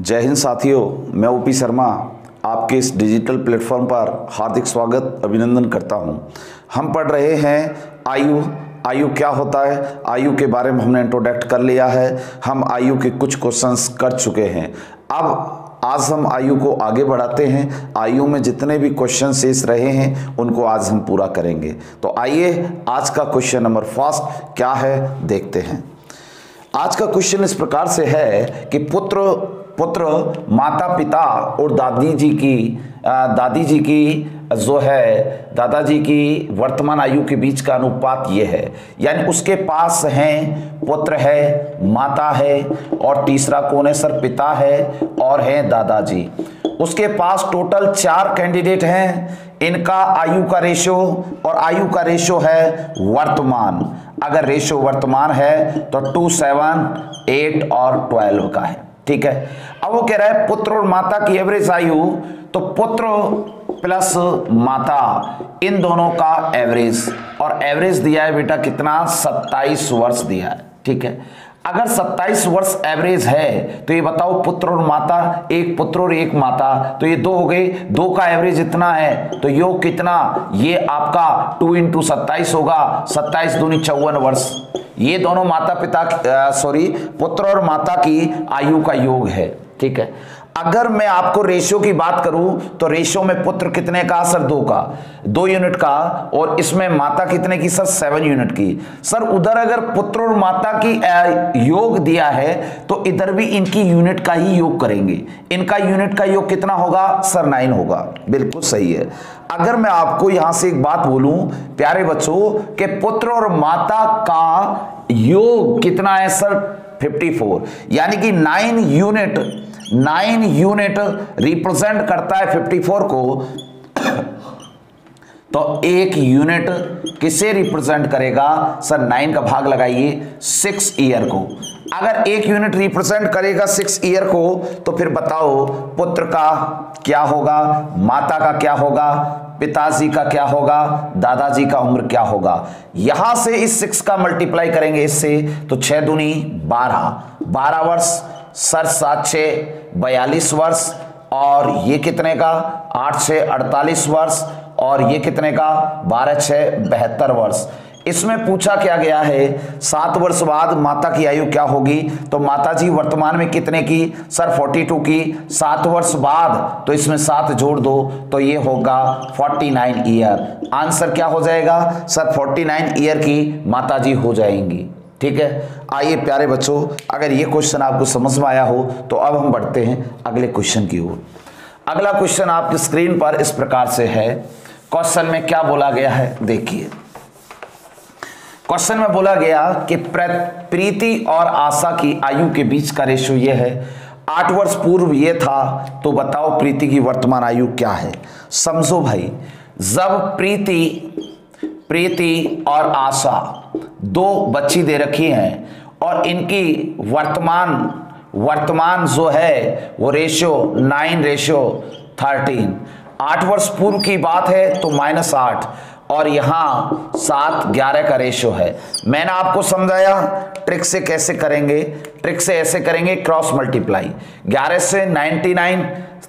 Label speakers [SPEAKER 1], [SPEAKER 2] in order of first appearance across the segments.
[SPEAKER 1] जय हिंद साथियों, मैं ओपी शर्मा आपके इस डिजिटल प्लेटफॉर्म पर हार्दिक स्वागत अभिनंदन करता हूं। हम पढ़ रहे हैं आयु क्या होता है। आयु के बारे में हमने इंट्रोडक्ट कर लिया है। हम आयु के कुछ क्वेश्चंस कर चुके हैं। अब आज हम आयु को आगे बढ़ाते हैं। आयु में जितने भी क्वेश्चन शेष रहे हैं उनको आज हम पूरा करेंगे। तो आइए आज का क्वेश्चन नंबर फर्स्ट क्या है देखते हैं। आज का क्वेश्चन इस प्रकार से है कि पुत्र माता पिता और दादाजी की वर्तमान आयु के बीच का अनुपात ये है। यानी उसके पास हैं पुत्र है, माता है और तीसरा कौन है सर, पिता है और है दादाजी। उसके पास टोटल 4 कैंडिडेट हैं। इनका आयु का रेशो और आयु का रेशो है वर्तमान। अगर रेशो वर्तमान है तो 2, 7, 8 और 12 का है। ठीक है। अब वो कह रहा है पुत्र और माता की एवरेज आयु, तो पुत्र प्लस माता इन दोनों का एवरेज, और एवरेज दिया है बेटा कितना, 27 वर्ष दिया है। ठीक है। अगर 27 वर्ष एवरेज है तो ये बताओ पुत्र और माता, एक पुत्र और एक माता, तो ये 2 हो गए। 2 का एवरेज इतना है तो योग कितना, ये आपका 2 × 27 होगा। 27 दूनी 54 वर्ष। ये दोनों पुत्र और माता की आयु का योग है। ठीक है। अगर मैं आपको रेशियो की बात करूं तो रेशियो में पुत्र कितने का सर, 2 का, 2 यूनिट का, और इसमें माता कितने की सर, 7 यूनिट की। सर उधर अगर पुत्र और माता की योग दिया है तो इधर भी इनकी यूनिट का ही योग करेंगे। इनका यूनिट का योग कितना होगा सर, 9 होगा। बिल्कुल सही है। अगर मैं आपको यहां से एक बात बोलूं प्यारे बच्चों कि पुत्र और माता का योग कितना है सर, 54, यानी कि 9 यूनिट रिप्रेजेंट करता है 54 को। तो 1 यूनिट किसे रिप्रेजेंट करेगा सर, 9 का भाग लगाइए 6 ईयर को। अगर 1 यूनिट रिप्रेजेंट करेगा 6 ईयर को तो फिर बताओ पुत्र का क्या होगा, माता का क्या होगा, पिताजी का क्या होगा, दादाजी का उम्र क्या होगा। यहां से इस 6 का मल्टीप्लाई करेंगे इससे तो 6 दूनी 12 वर्ष, सर 7 6 42 वर्ष, और ये कितने का 8 6 48 वर्ष, और ये कितने का 12 6 72 वर्ष। इसमें पूछा क्या गया है 7 वर्ष बाद माता की आयु क्या होगी, तो माताजी वर्तमान में कितने की सर, 42 की। 7 वर्ष बाद तो इसमें 7 जोड़ दो तो ये होगा 49 ईयर। आंसर क्या हो जाएगा सर, 49 ईयर की माताजी हो जाएंगी। ठीक है। आइए प्यारे बच्चों, अगर ये क्वेश्चन आपको समझ में आया हो तो अब हम बढ़ते हैं अगले क्वेश्चन की ओर। अगला क्वेश्चन आपकी स्क्रीन पर इस प्रकार से है। क्वेश्चन में क्या बोला गया है देखिए। क्वेश्चन में बोला गया कि प्रीति और आशा की आयु के बीच का रेशो ये है। 8 वर्ष पूर्व ये था, तो बताओ प्रीति की वर्तमान आयु क्या है। समझो भाई, जब प्रीति और आशा 2 बच्ची दे रखी हैं और इनकी वर्तमान जो है वो रेशियो 9:13। 8 वर्ष पूर्व की बात है तो -8, और यहाँ 7:11 का रेशियो है। मैंने आपको समझाया ट्रिक से कैसे करेंगे। ट्रिक से ऐसे करेंगे, क्रॉस मल्टीप्लाई। 11 से 99,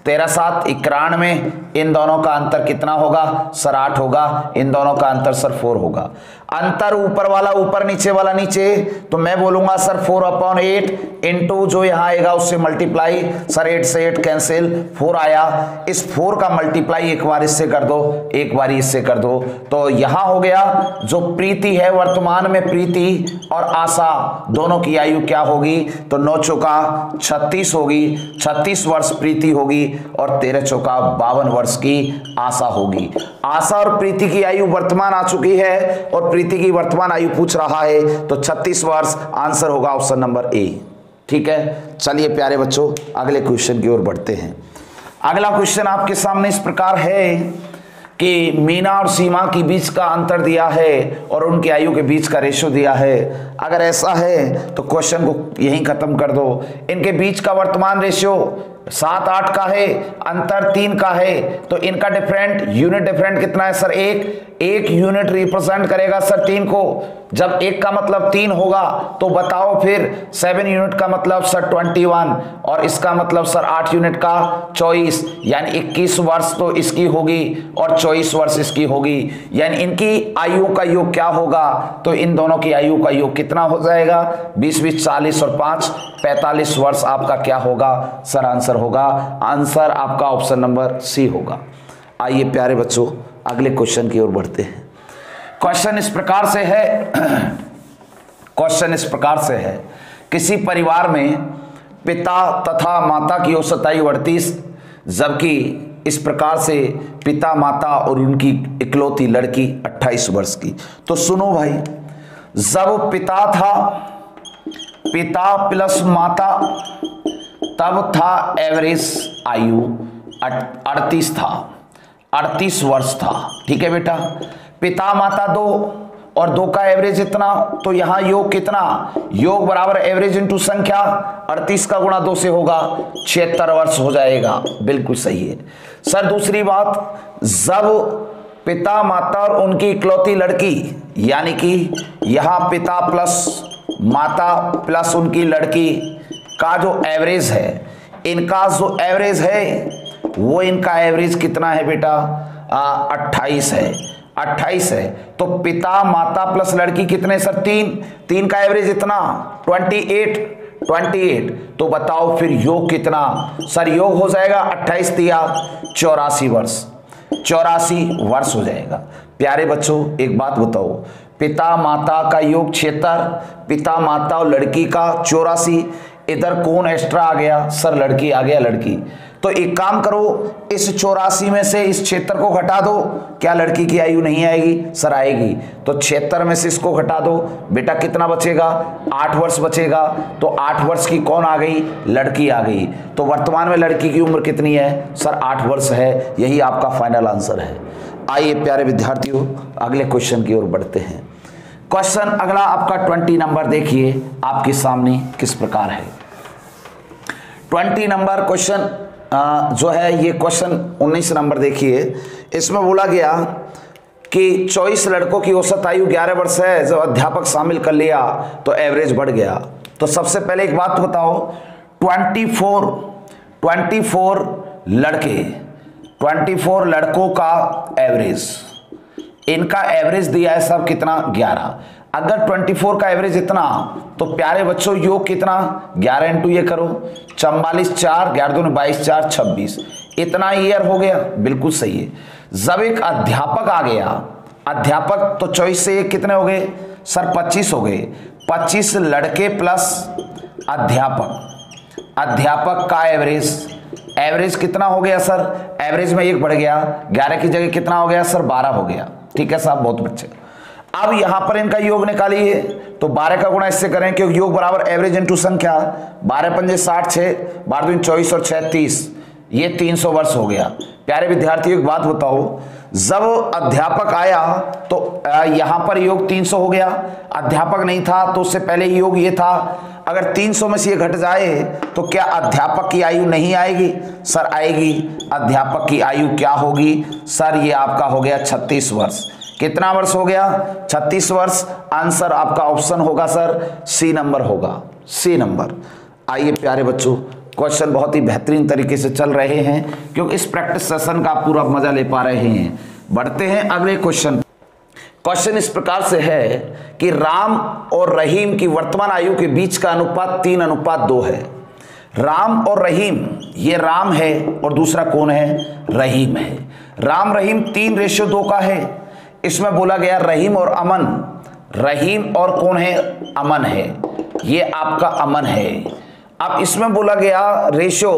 [SPEAKER 1] 13 7 91, इन दोनों का अंतर कितना होगा सर, 8 होगा। इन दोनों का अंतर सर 4 होगा। अंतर ऊपर वाला ऊपर, नीचे वाला नीचे, तो मैं बोलूंगा सर 4/8 इंटू जो यहाँ आएगा उससे मल्टीप्लाई। सर 8 से 8 कैंसिल, 4 आया। इस 4 का मल्टीप्लाई एक बार इससे कर दो, एक बार इससे कर दो, तो यहां हो गया जो प्रीति है वर्तमान में, प्रीति और आशा दोनों की आयु क्या होगी, तो 9 चौका 36 होगी। 36 वर्ष प्रीति होगी और 13 चौका 52 वर्ष की आशा होगी। आशा और प्रीति की आयु वर्तमान आ चुकी है और प्रीति की वर्तमान आयु पूछ रहा है, तो 36 वर्ष। आंसर होगा ऑप्शन नंबर ए। ठीक है। चलिए प्यारे बच्चों अगले क्वेश्चन की ओर बढ़ते हैं। अगला क्वेश्चन आपके सामने इस प्रकार है कि मीना और सीमा के बीच का अंतर दिया है और उनकी आयु के बीच का रेशो दिया है। अगर ऐसा है तो क्वेश्चन को यहीं खत्म कर दो। इनके बीच का वर्तमान रेशियो 7 8 का है, अंतर 3 का है, तो इनका डिफरेंट यूनिट डिफरेंट कितना है सर? एक यूनिट रिप्रेजेंट करेगा सर 3 को। जब 1 का मतलब 3 होगा तो बताओ फिर 7 यूनिट का मतलब सर 21 और इसका मतलब सर 8 यूनिट का 24, यानी 21 वर्ष तो इसकी होगी और 24 वर्ष इसकी होगी, यानी इनकी आयु का योग क्या होगा? तो इन दोनों की आयु का योग कितना हो जाएगा? 20 20 40 और 5 45 वर्ष आपका क्या होगा सर? आंसर होगा, आंसर आपका ऑप्शन नंबर सी होगा। आइए प्यारे बच्चों अगले क्वेश्चन की ओर बढ़ते हैं। क्वेश्चन इस प्रकार से है क्वेश्चन इस प्रकार से है, किसी परिवार में पिता तथा माता की औसत आयु 38, जबकि इस प्रकार से पिता माता और उनकी इकलौती लड़की 28 वर्ष की। तो सुनो भाई, जब पिता था, पिता प्लस माता, तब था एवरेज आयु 38 था, 38 वर्ष था। ठीक है बेटा, पिता माता 2 और 2 का एवरेज इतना, तो यहां योग कितना? योग बराबर एवरेज इंटू संख्या, 38 का गुणा 2 से होगा 76 वर्ष हो जाएगा। बिल्कुल सही है सर। दूसरी बात, जब पिता माता और उनकी इकलौती लड़की, यानी कि यहां पिता प्लस माता प्लस उनकी लड़की का जो एवरेज है, इनका जो एवरेज है वो इनका एवरेज कितना है बेटा? 28 है, 28 है। तो पिता माता प्लस लड़की कितने सर? 3 का एवरेज इतना 28। तो बताओ फिर योग कितना सर? योग हो जाएगा 28 दिया 84 वर्ष, 84 वर्ष हो जाएगा। प्यारे बच्चों एक बात बताओ, पिता माता का योग 76, पिता माता और लड़की का 84, इधर कौन एक्स्ट्रा आ गया सर? लड़की आ गया, लड़की। तो एक काम करो, इस 84 में से इस 76 को घटा दो, क्या लड़की की आयु नहीं आएगी सर? आएगी। तो 76 में से इसको घटा दो बेटा, कितना बचेगा? 8 वर्ष बचेगा। तो 8 वर्ष की कौन आ गई? लड़की आ गई। तो वर्तमान में लड़की की उम्र कितनी है सर? 8 वर्ष है। यही आपका फाइनल आंसर है। आइए प्यारे विद्यार्थियों अगले क्वेश्चन की ओर बढ़ते हैं। क्वेश्चन अगला आपका 20 नंबर देखिए आपके सामने किस प्रकार है। 20 नंबर क्वेश्चन जो है, ये क्वेश्चन 19 नंबर देखिए। इसमें बोला गया कि 24 लड़कों की औसत आयु 11 वर्ष है, जब अध्यापक शामिल कर लिया तो एवरेज बढ़ गया। तो सबसे पहले एक बात बताओ, 24 लड़के, 24 लड़कों का एवरेज, इनका एवरेज दिया है सब कितना? 11। अगर 24 का एवरेज इतना, तो प्यारे बच्चों योग कितना? 11 इंटू ये करो 44, 4 11 दूनी 22, 4 26, इतना ईयर हो गया। बिल्कुल सही है। जब एक अध्यापक आ गया, अध्यापक, तो 24 से एक कितने हो गए सर? 25 हो गए। 25 लड़के प्लस अध्यापक, अध्यापक का एवरेज कितना हो गया सर? एवरेज में 1 बढ़ गया, 11 की जगह कितना हो गया सर? 12 हो गया। ठीक है साहब, बहुत बच्चे। अब यहां पर इनका योग निकालिए, तो 12 का गुणा इससे करें, क्योंकि योग बराबर एवरेज इंटू संख्या, 12 पंजे 60, 6 12 दूनी 24 और 6 30, ये 300 वर्ष हो गया। प्यारे विद्यार्थियों एक बात बताओ, जब अध्यापक आया तो यहां पर योग 300 हो गया, अध्यापक नहीं था तो उससे पहले योग ये था। अगर 300 में से ये घट जाए तो क्या अध्यापक की आयु नहीं आएगी सर? आएगी। अध्यापक की आयु क्या होगी सर? ये आपका हो गया 36 वर्ष। कितना वर्ष हो गया? 36 वर्ष। आंसर आपका ऑप्शन होगा सर सी नंबर होगा, सी नंबर। आइए प्यारे बच्चों, क्वेश्चन बहुत ही बेहतरीन तरीके से चल रहे हैं, क्योंकि इस प्रैक्टिस सेशन का पूरा मजा ले पा रहे हैं। बढ़ते हैं अगले क्वेश्चन। क्वेश्चन इस प्रकार से है कि राम और रहीम की वर्तमान आयु के बीच का अनुपात 3:2 है। राम और रहीम, ये राम है और दूसरा कौन है? रहीम है। राम रहीम 3:2 का है। इसमें बोला गया रहीम और अमन, रहीम और कौन है? अमन है। ये आपका अमन है। अब इसमें बोला गया रेशियो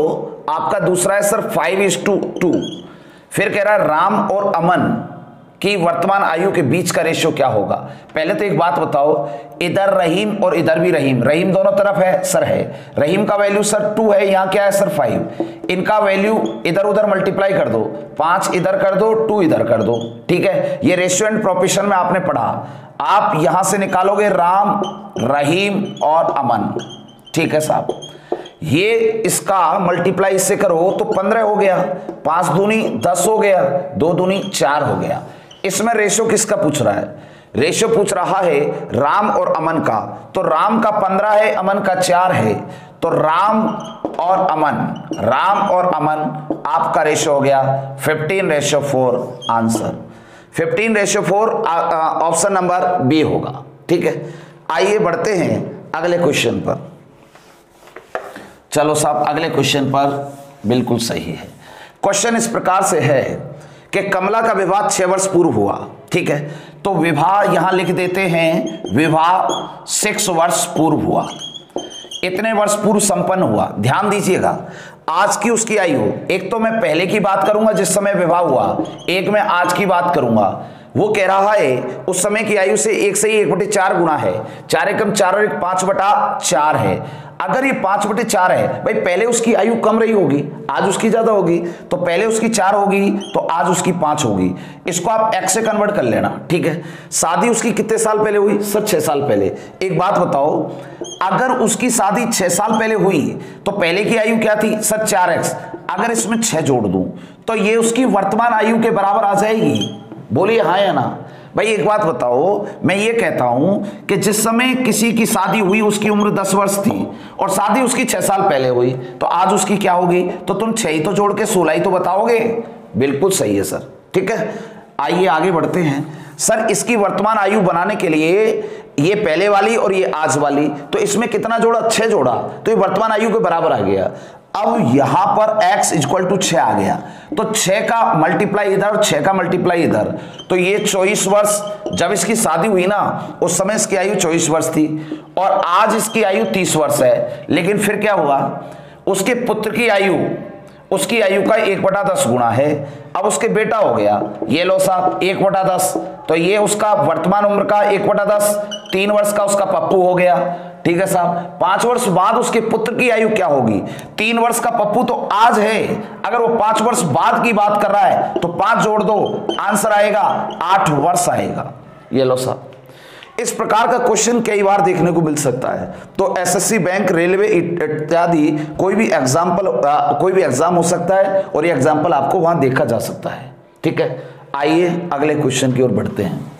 [SPEAKER 1] आपका दूसरा है सर 5:2। फिर कह रहा है राम और अमन की वर्तमान आयु के बीच का रेशियो क्या होगा। पहले तो एक बात बताओ, इधर रहीम और इधर भी रहीम, रहीम दोनों तरफ है सर? है। रहीम का वैल्यू सर 2 है, यहाँ क्या है सर 5। इनका वैल्यू इधर उधर मल्टीप्लाई कर दो, 5 इधर कर दो, 2 इधर कर दो। ठीक है, ये रेशियो एंड प्रोपोर्शन में आपने पढ़ा। आप यहां से निकालोगे राम, रहीम और अमन। ठीक है साहब, ये इसका मल्टीप्लाई इससे करो तो 15 हो गया, 5 दूनी 10 हो गया, 2 दूनी 4 हो गया। इसमें रेशो किसका पूछ रहा है? रेशो पूछ रहा है राम और अमन का। तो राम का 15 है, अमन का 4 है, तो राम और अमन आपका रेशो हो गया 15:4। आंसर 15:4 ऑप्शन नंबर बी होगा। ठीक है, आइए बढ़ते हैं अगले क्वेश्चन पर। चलो साहब, अगले क्वेश्चन पर बिल्कुल सही है। क्वेश्चन इस प्रकार से है कि कमला का विवाह 6 वर्ष पूर्व हुआ। ठीक है, तो विवाह यहां लिख देते हैं, विवाह 6 वर्ष पूर्व हुआ, इतने वर्ष पूर्व संपन्न हुआ। ध्यान दीजिएगा, आज की उसकी आयु, एक तो मैं पहले की बात करूंगा जिस समय विवाह हुआ, एक मैं आज की बात करूंगा। वो कह रहा है उस समय की आयु से 1 से ही 1/4 गुना है, 4 एकम 4 और 1 5/4 है। अगर ये 5/4 है, भाई पहले उसकी आयु कम रही होगी, आज उसकी ज्यादा होगी, तो पहले उसकी 4 होगी तो आज उसकी 5 होगी। इसको आप x से कन्वर्ट कर लेना। ठीक है, शादी उसकी कितने साल पहले हुई? सर 6 साल पहले। एक बात बताओ, अगर उसकी शादी 6 साल पहले हुई तो पहले की आयु क्या थी? Sir 4x। अगर इसमें 6 जोड़ दूं तो ये उसकी वर्तमान आयु के बराबर आ जाएगी। बोलिए हाँ या ना। भाई एक बात बताओ, मैं ये कहता हूं कि जिस समय किसी की शादी हुई उसकी उम्र 10 वर्ष थी और शादी उसकी 6 साल पहले हुई, तो आज उसकी क्या होगी? तो तुम 6 ही तो जोड़ के 16 ही तो बताओगे। बिल्कुल सही है सर। ठीक है, आइए आगे बढ़ते हैं। सर इसकी वर्तमान आयु बनाने के लिए ये पहले वाली और ये आज वाली, तो इसमें कितना जोड़ा? 6 जोड़ा, तो ये वर्तमान आयु के बराबर आ गया। अब यहां पर x = 6 आ गया, तो 6 का मल्टीप्लाई इधर, 6 का मल्टीप्लाई इधर, तो ये 24 वर्ष। जब इसकी शादी हुई ना उस समय इसकी आयु 24 वर्ष थी और आज इसकी आयु 30 वर्ष है। लेकिन फिर क्या हुआ? उसके पुत्र की आयु उसकी आयु का 1/10 गुना है। अब उसके बेटा हो गया, ये लो साहब 1/10, तो ये उसका वर्तमान उम्र का 1/10, 3 वर्ष का उसका पप्पू हो गया। ठीक है साहब, 5 वर्ष बाद उसके पुत्र की आयु क्या होगी? 3 वर्ष का पप्पू तो आज है, अगर वो 5 वर्ष बाद की बात कर रहा है तो 5 जोड़ दो, आंसर आएगा 8 वर्ष आएगा। ये लो साहब, इस प्रकार का क्वेश्चन कई बार देखने को मिल सकता है। तो एसएससी, बैंक, रेलवे इत्यादि कोई भी एग्जाम हो सकता है और ये एग्जाम्पल आपको वहां देखा जा सकता है। ठीक है, आइए अगले क्वेश्चन की ओर बढ़ते हैं।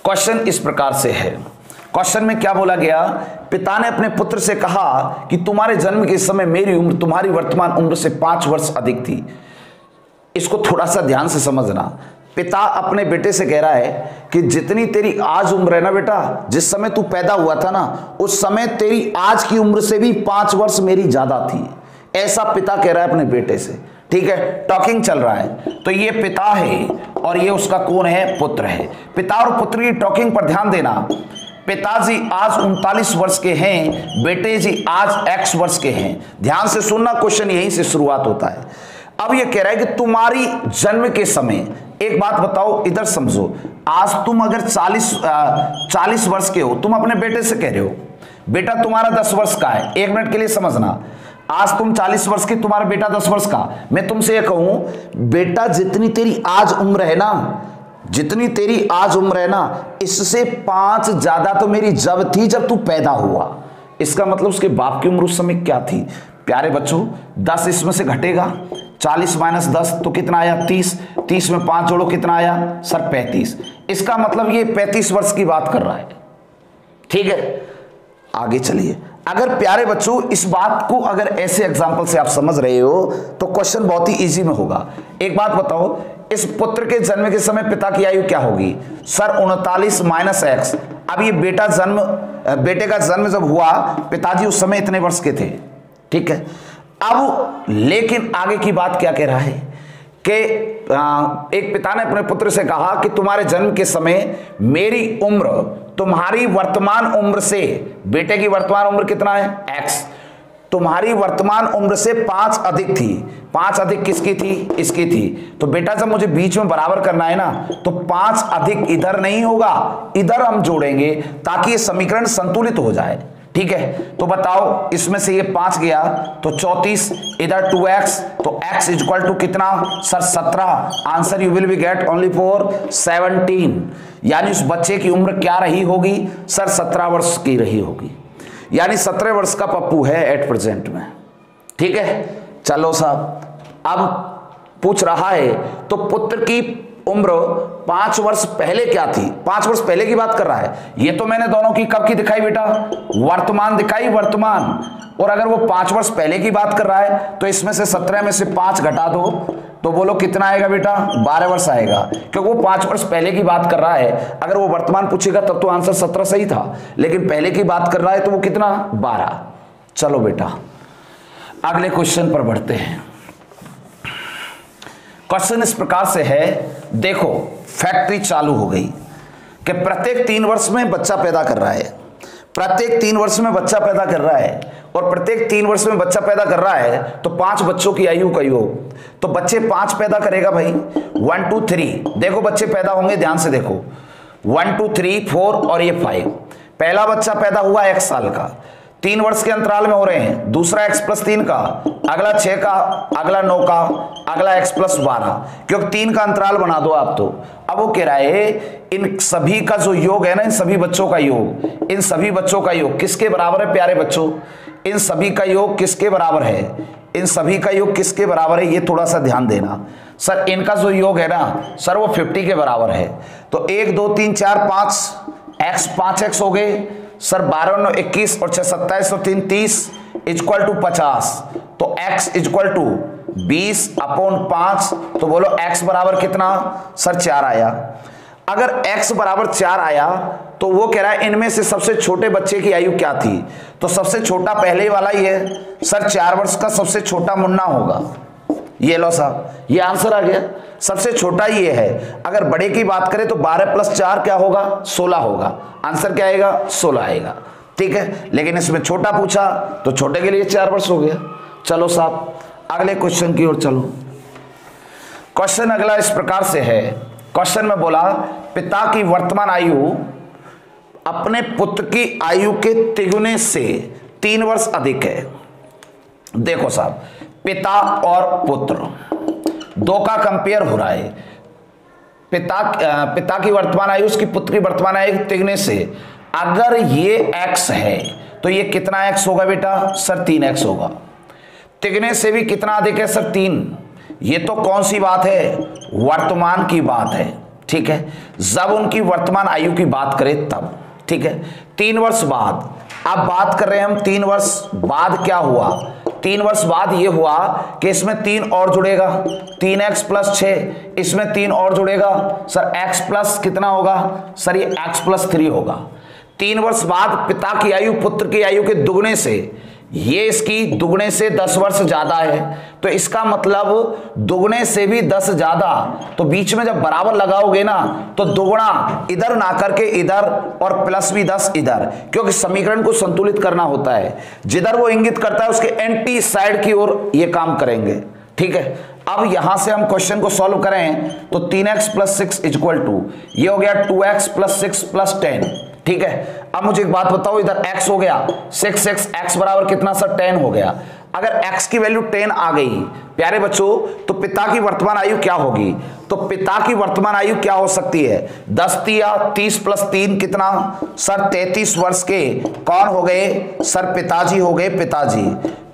[SPEAKER 1] क्वेश्चन इस प्रकार से है। क्वेश्चन में क्या बोला गया? पिता ने अपने पुत्र से कहा कि तुम्हारे जन्म के समय मेरी उम्र तुम्हारी वर्तमान उम्र से 5 वर्ष अधिक थी। इसको थोड़ा सा ध्यान से समझना। पिता अपने बेटे से कह रहा है कि जितनी तेरी आज उम्र है ना बेटा, जिस समय तू पैदा हुआ था ना, उस समय तेरी आज की उम्र से भी 5 वर्ष मेरी ज्यादा थी। ऐसा पिता कह रहा है अपने बेटे से। ठीक है, टॉकिंग चल रहा है, तो ये पिता है और ये उसका कौन है? पुत्र है। पिता और पुत्र की टॉकिंग पर ध्यान देना। पिताजी आज 39 वर्ष के हैं, बेटे जी आज x वर्ष के हैं। ध्यान से सुनना, क्वेश्चन यहीं से शुरुआत होता है। अब ये कह रहा है कि तुम्हारी जन्म के समय, एक बात बताओ, इधर समझो, आज तुम अगर 40 वर्ष के हो, तुम अपने बेटे से कह रहे हो, बेटा तुम्हारा 10 वर्ष का है। 1 मिनट के लिए समझना, आज तुम 40 वर्ष के, तुम्हारा बेटा 10 वर्ष का। मैं तुमसे ये कहूं, बेटा जितनी तेरी आज उम्र है ना, जितनी तेरी आज उम्र है ना, इससे 5 ज्यादा तो मेरी जब थी, जब तू पैदा हुआ। इसका मतलब उसके बाप की उम्र उस समय क्या थी? प्यारे बच्चों, 10 इसमें से घटेगा, 40 - 10 तो कितना आया? 30। 30 में 5 जोड़ो, कितना आया? सर 35। इसका मतलब ये 35 वर्ष की बात कर रहा है। ठीक है, आगे चलिए। अगर प्यारे बच्चों इस बात को अगर ऐसे एग्जाम्पल से आप समझ रहे हो तो क्वेश्चन बहुत ही इजी में होगा। एक बात बताओ, इस पुत्र के जन्म के समय पिता की आयु क्या होगी? Sir 39 - x। अब ये बेटे का जन्म जब हुआ, पिताजी उस समय इतने वर्ष के थे। ठीक है, अब लेकिन आगे की बात क्या कह रहा है कि एक पिता ने अपने पुत्र से कहा कि तुम्हारे जन्म के समय मेरी उम्र तुम्हारी वर्तमान उम्र से, बेटे की वर्तमान उम्र कितना है? x। तुम्हारी वर्तमान उम्र से 5 अधिक थी। 5 अधिक किसकी थी? इसकी थी। तो बेटा जब मुझे बीच में बराबर करना है ना, तो 5 अधिक इधर नहीं होगा, इधर हम जोड़ेंगे ताकि ये समीकरण संतुलित हो जाए। ठीक है, तो बताओ इसमें से ये 5 गया तो 34, इधर 2x, तो x = कितना? Sir 17। Answer you will be get only for 17। यानी उस बच्चे की उम्र क्या रही होगी? सर 17 वर्ष की रही होगी। यानी 17 वर्ष का पप्पू है एट प्रेजेंट में। ठीक है, चलो साहब, अब पूछ रहा है तो पुत्र की उम्र 5 वर्ष पहले क्या थी, 5 वर्ष पहले की बात कर रहा है। ये तो मैंने दोनों की कब की दिखाई बेटा, वर्तमान दिखाई, वर्तमान। और अगर वो 5 वर्ष पहले की बात कर रहा है तो इसमें से 17 में से 5 घटा दो तो बोलो कितना आएगा बेटा, 12 वर्ष आएगा, क्योंकि वो 5 वर्ष पहले की बात कर रहा है। अगर वो वर्तमान पूछेगा तब तो आंसर 17 सही था, लेकिन पहले की बात कर रहा है तो वो कितना, 12। चलो बेटा अगले क्वेश्चन पर बढ़ते हैं। क्वेश्चन इस प्रकार से है, देखो फैक्ट्री चालू हो गई कि प्रत्येक 3 वर्ष में बच्चा पैदा कर रहा है, प्रत्येक 3 वर्ष में बच्चा पैदा कर रहा है, और प्रत्येक 3 वर्ष में बच्चा पैदा कर रहा है तो 5 बच्चों की आयु का योग, तो बच्चे 5 पैदा करेगा भाई, 1 2 3। देखो बच्चे पैदा होंगे, ध्यान से देखो, 1 2 3 4 और ये 5। पहला बच्चा पैदा हुआ x साल का, 3 वर्ष के अंतराल में हो रहे हैं, दूसरा x + 3 का, अगला 6 का, अगला 9 का, अगला x + 12, क्योंकि 3 का अंतराल बना दो आप तो। अब वो कह रहा है इन सभी का जो योग है ना, इन सभी बच्चों का योग, इन सभी बच्चों का योग किसके बराबर है प्यारे बच्चों, इन सभी का योग किसके बराबर है, इन सभी का योग किसके बराबर है, ये थोड़ा सा ध्यान देना सर। इनका जो योग है ना सर वो 50 के बराबर है, तो 1 2 3 4 5 x 5x हो गए सर, 12 9 21 और 6 27 और 3 30 इक्वल टू 50, तो x इक्वल टू 20/5, तो बोलो x बराबर कितना सर, 4 आया। अगर x बराबर 4 आया तो वो कह रहा है इनमें से सबसे छोटे बच्चे की आयु क्या थी, तो सबसे छोटा पहले ही वाला ही है सर, 4 वर्ष का सबसे छोटा मुन्ना होगा। ये लो साहब, ये आंसर आ गया, सबसे छोटा ये है। अगर बड़े की बात करें तो 12 + 4 क्या होगा, 16 होगा। आंसर क्या आएगा, 16 आएगा। ठीक है, लेकिन इसमें छोटा पूछा तो छोटे के लिए 4 वर्ष हो गया। चलो साहब अगले क्वेश्चन की ओर चलो। क्वेश्चन अगला इस प्रकार से है, क्वेश्चन में बोला पिता की वर्तमान आयु अपने पुत्र की आयु के तिगुने से 3 वर्ष अधिक है। देखो साहब, पिता और पुत्र दो का कंपेयर हो रहा है। पिता की वर्तमान आयु उसकी पुत्र की वर्तमान आयु के तिगुने से, अगर ये x है तो ये कितना x होगा बेटा सर, 3x होगा। तिगुने से भी कितना अधिक है सर, 3। ये तो कौन सी बात है, वर्तमान की बात है। ठीक है, जब उनकी वर्तमान आयु की बात करें तब। ठीक है, 3 वर्ष बाद, अब बात कर रहे हैं हम 3 वर्ष बाद क्या हुआ, 3 वर्ष बाद ये हुआ कि इसमें 3 और जुड़ेगा, 3x + 6, इसमें 3 और जुड़ेगा सर, x प्लस कितना होगा सर, ये x + 3 होगा। 3 वर्ष बाद पिता की आयु पुत्र की आयु के दुगने से, ये इसकी दुगने से 10 वर्ष ज्यादा है, तो इसका मतलब दुगने से भी 10 ज्यादा, तो बीच में जब बराबर लगाओगे ना तो दुगना इधर ना करके इधर और प्लस भी 10 इधर, क्योंकि समीकरण को संतुलित करना होता है, जिधर वो इंगित करता है उसके एंटी साइड की ओर ये काम करेंगे। ठीक है, अब यहां से हम क्वेश्चन को सॉल्व करें तो 3x + 6 इक्वल टू, ये हो गया 2x + 6 + 10। ठीक है, अब मुझे एक बात बताओ, इधर x हो गया 6x, x बराबर कितना सर, 10 हो गया। अगर x की वैल्यू 10 आ गई प्यारे बच्चों तो पिता की वर्तमान आयु क्या होगी, तो पिता की वर्तमान आयु क्या हो सकती है, 10 या 30 + 3 कितना सर, 33 वर्ष के कौन हो गए सर, पिताजी हो गए,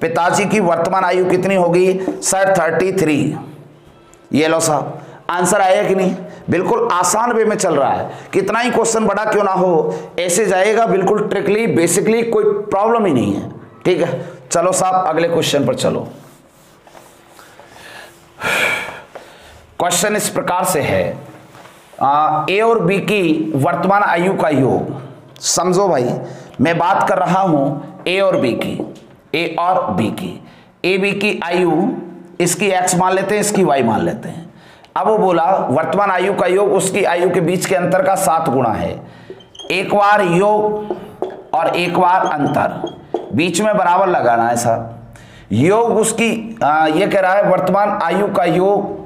[SPEAKER 1] पिताजी की वर्तमान आयु कितनी होगी सर, 33। ये लो साहब, आंसर आया कि नहीं, बिल्कुल आसान वे में चल रहा है, कितना ही क्वेश्चन बड़ा क्यों ना हो ऐसे जाएगा, बिल्कुल ट्रिकली, बेसिकली कोई प्रॉब्लम ही नहीं है। ठीक है, चलो साहब अगले क्वेश्चन पर चलो। क्वेश्चन इस प्रकार से है, ए और बी की वर्तमान आयु का योग। समझो भाई, मैं बात कर रहा हूं ए और बी की, ए और बी की, ए बी की आयु, इसकी x मान लेते हैं, इसकी y मान लेते हैं। अब वो बोला वर्तमान आयु का योग उसकी आयु के बीच के अंतर का 7 गुना है। एक बार योग और एक बार अंतर, बीच में बराबर लगाना है साहब। योग उसकी ये कह रहा है वर्तमान आयु का योग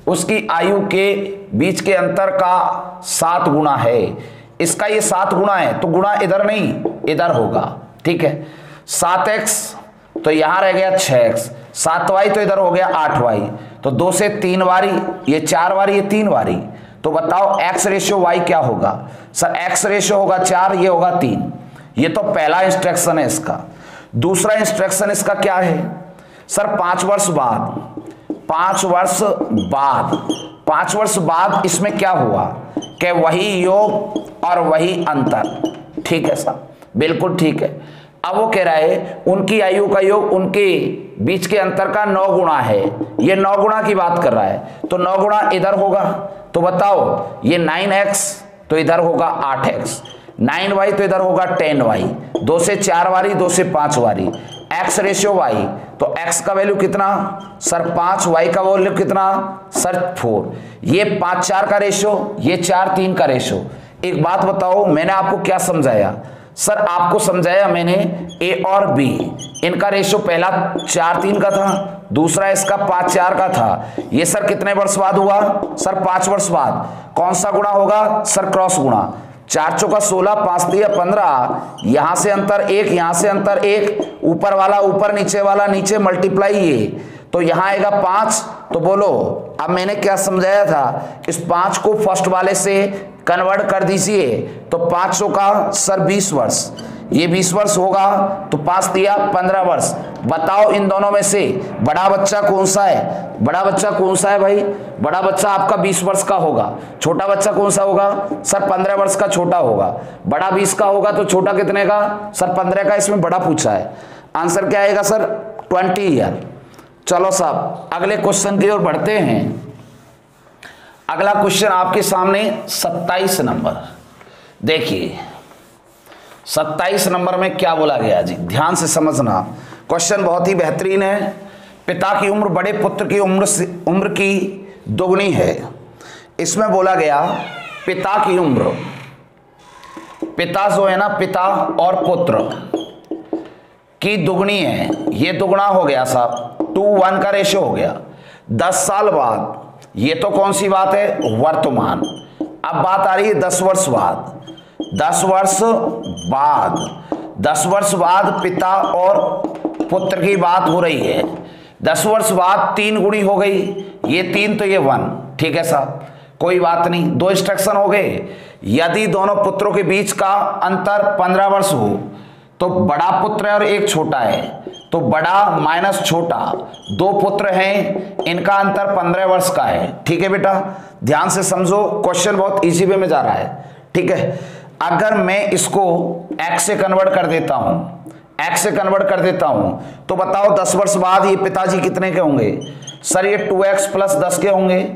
[SPEAKER 1] उसकी आयु के बीच के अंतर का 7 गुना है। इसका ये 7 गुना है तो गुणा इधर नहीं इधर होगा। ठीक है, 7x तो यहां रह गया 6x, 7y तो इधर हो गया 8y, तो 2 से 3 बारी, ये 4 बारी, ये 3 बारी, तो बताओ x रेशियो y क्या होगा सर, x रेशियो होगा 4, ये होगा 3। ये तो पहला इंस्ट्रक्शन है इसका। दूसरा इंस्ट्रक्शन इसका क्या है सर, 5 वर्ष बाद, 5 वर्ष बाद, 5 वर्ष बाद इसमें क्या हुआ कि वही योग और वही अंतर। ठीक है सर, बिल्कुल ठीक है। अब वो कह रहा है उनकी आयु का योग उनके बीच के अंतर का 9 गुना है, ये 9 गुना की बात कर रहा है, तो 9 गुना इधर होगा, तो बताओ ये 9x तो इधर होगा 8x, 9y तो इधर होगा 10y, 2 से 4 वारी, 2 से 5 वारी, x रेशियो y, तो x का वैल्यू कितना सर 5, y का वैल्यू कितना सर 4, ये 5 4 का रेशियो, ये 4 3 का रेशियो। एक बात बताओ, मैंने आपको क्या समझाया सर, आपको समझाया मैंने a और b, इनका रेशियो पहला 4 3 का था, दूसरा इसका 5 4 का था। ये सर कितने वर्ष बाद हुआ सर 5 वर्ष बाद। कौन सा गुणा होगा सर क्रॉस गुणा, 4 चौका 16, 5 तिया 15, यहां से अंतर 1, यहां से अंतर 1, ऊपर वाला ऊपर, नीचे वाला नीचे, मल्टीप्लाई ये, तो यहां आएगा 5। तो बोलो अब मैंने क्या समझाया था, इस 5 को फर्स्ट वाले से कन्वर्ट कर दीजिए, तो 500 का सर 20 वर्ष, ये 20 वर्ष होगा, तो 5 दिया 15 वर्ष। बताओ इन दोनों में से बड़ा बच्चा कौन सा है, बड़ा बच्चा कौन सा है भाई, बड़ा बच्चा आपका 20 वर्ष का होगा, छोटा बच्चा कौन सा होगा सर 15 वर्ष का छोटा होगा। बड़ा 20 का होगा तो छोटा कितने का सर 15 का, इसमें बड़ा पूछा है। आंसर क्या आएगा सर 20 ईयर। चलो साहब अगले क्वेश्चन की ओर बढ़ते हैं। अगला क्वेश्चन आपके सामने 27 नंबर, देखिए 27 नंबर में क्या बोला गया जी, ध्यान से समझना, क्वेश्चन बहुत ही बेहतरीन है। पिता की उम्र बड़े पुत्र की उम्र की दोगुनी है। इसमें बोला गया पिता की उम्र, पिता जो है ना, पिता और पुत्र की दुगनी है, ये दुगना हो गया साहब, 2:1 का रेशियो हो गया। 10 साल बाद, ये तो कौन सी बात है वर्तमान। अब बात आ रही है 10 वर्ष बाद, 10 वर्ष बाद, 10 वर्ष बाद पिता और पुत्र की बात हो रही है। 10 वर्ष बाद 3 गुणी हो गई, ये 3 तो ये 1, ठीक है साहब कोई बात नहीं। 2 इंस्ट्रक्शन हो गए, यदि दोनों पुत्रों के बीच का अंतर 15 वर्ष हो तो बड़ा पुत्र है और एक छोटा है, तो बड़ा माइनस छोटा, 2 पुत्र हैं, इनका अंतर 15 वर्ष का है। ठीक है बेटा, ध्यान से समझो, क्वेश्चन बहुत इजी वे में जा रहा है। ठीक है, अगर मैं इसको x से कन्वर्ट कर देता हूं, x से कन्वर्ट कर देता हूं, तो बताओ 10 वर्ष बाद ये पिताजी कितने के होंगे सर, ये 2x प्लस 10 के होंगे।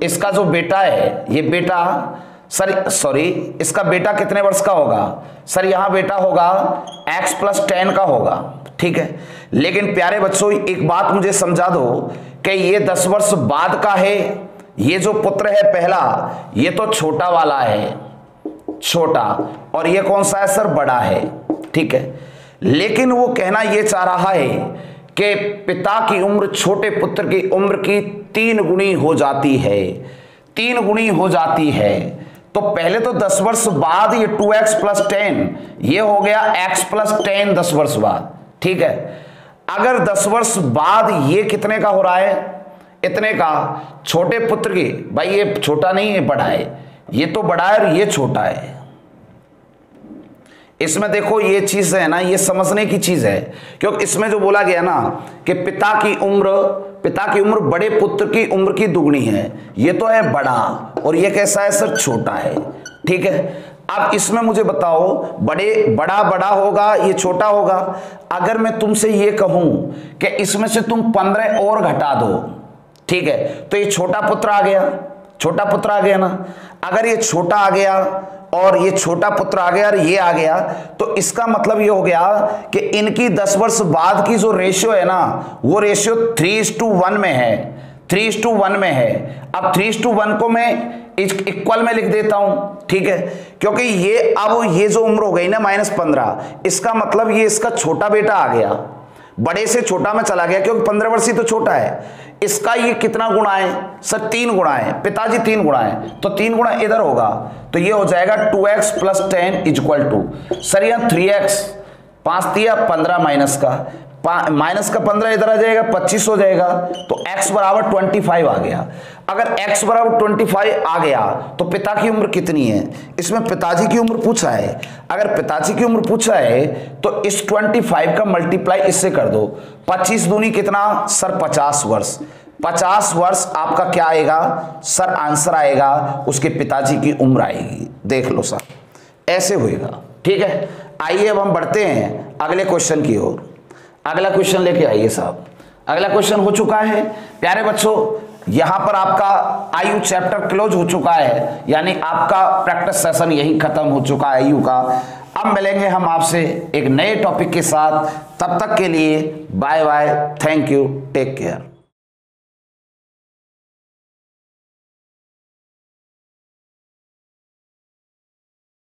[SPEAKER 1] इसका जो बेटा है, ये बेटा सर सॉरी इसका बेटा कितने वर्ष का होगा सर, यहां बेटा होगा x प्लस 10 का होगा। ठीक है, लेकिन प्यारे बच्चों एक बात मुझे समझा दो कि ये 10 वर्ष बाद का है, ये जो पुत्र है पहला, ये तो छोटा वाला है, छोटा, और ये कौन सा है सर बड़ा है। ठीक है, लेकिन वो कहना ये चाह रहा है कि पिता की उम्र छोटे पुत्र की उम्र की 3 गुनी हो जाती है, 3 गुनी हो जाती है। तो पहले तो 10 वर्ष बाद ये 2x प्लस 10, ये हो गया x प्लस 10 10 वर्ष बाद। ठीक है, अगर 10 वर्ष बाद ये कितने का हो रहा है, इतने का, छोटे पुत्र की, भाई ये छोटा नहीं है बड़ा है, ये तो बड़ा है और ये छोटा है। इसमें देखो ये चीज है ना, ये समझने की चीज है, क्योंकि इसमें जो बोला गया ना कि पिता की उम्र बड़े पुत्र की उम्र की दुगनी है, ये तो है बड़ा और ये कैसा है सर छोटा है। ठीक है, अब इसमें मुझे बताओ बड़ा होगा, ये छोटा होगा। अगर मैं तुमसे ये कहूं कि इसमें से तुम 15 और घटा दो, ठीक है, तो ये छोटा पुत्र आ गया, छोटा पुत्र आ गया ना। अगर ये छोटा आ गया और ये छोटा पुत्र आ गया और ये आ गया, तो इसका मतलब ये हो गया कि इनकी 10 वर्ष बाद की जो रेशियो है ना, वो रेशियो 3:1 में है, 3:1 में है। अब 3:1 को मैं इक्वल में लिख देता हूं, ठीक है, क्योंकि ये अब ये जो उम्र हो गई ना -15, इसका मतलब ये इसका छोटा बेटा आ गया, बड़े से छोटा में चला गया, क्योंकि 15 वर्षीय तो छोटा है। इसका ये कितना गुणा है सर, 3 गुणा है, पिताजी 3 गुणा है, तो 3 गुणा इधर होगा, तो ये हो जाएगा 2x plus 10 equal to sir यहाँ 3x, 5 दिया 15 माइनस का 15 इधर आ जाएगा, 25 हो जाएगा, तो x बराबर 25 आ गया। अगर x बराबर 25 आ गया तो पिता की उम्र कितनी है? इसमें पिताजी की उम्र पूछा है। अगर पिताजी की उम्र पूछा है तो इस 25 का मल्टीप्लाई इससे कर दो। 25 दूनी कितना सर? 50 वर्ष। 50 वर्ष आपका क्या आएगा सर? आंसर आएगा उसके पिताजी की उम्र आएगी। देख लो सर, ऐसे होएगा। ठीक है, आइए अब हम बढ़ते हैं अगले क्वेश्चन की ओर। अगला क्वेश्चन लेके आइए साहब। अगला क्वेश्चन हो चुका है प्यारे बच्चों, यहां पर आपका आयु चैप्टर क्लोज हो चुका है, यानी आपका प्रैक्टिस सेशन यही खत्म हो चुका है आयु का। अब मिलेंगे हम आपसे एक नए टॉपिक के साथ, तब तक के लिए bye bye, thank you, take care.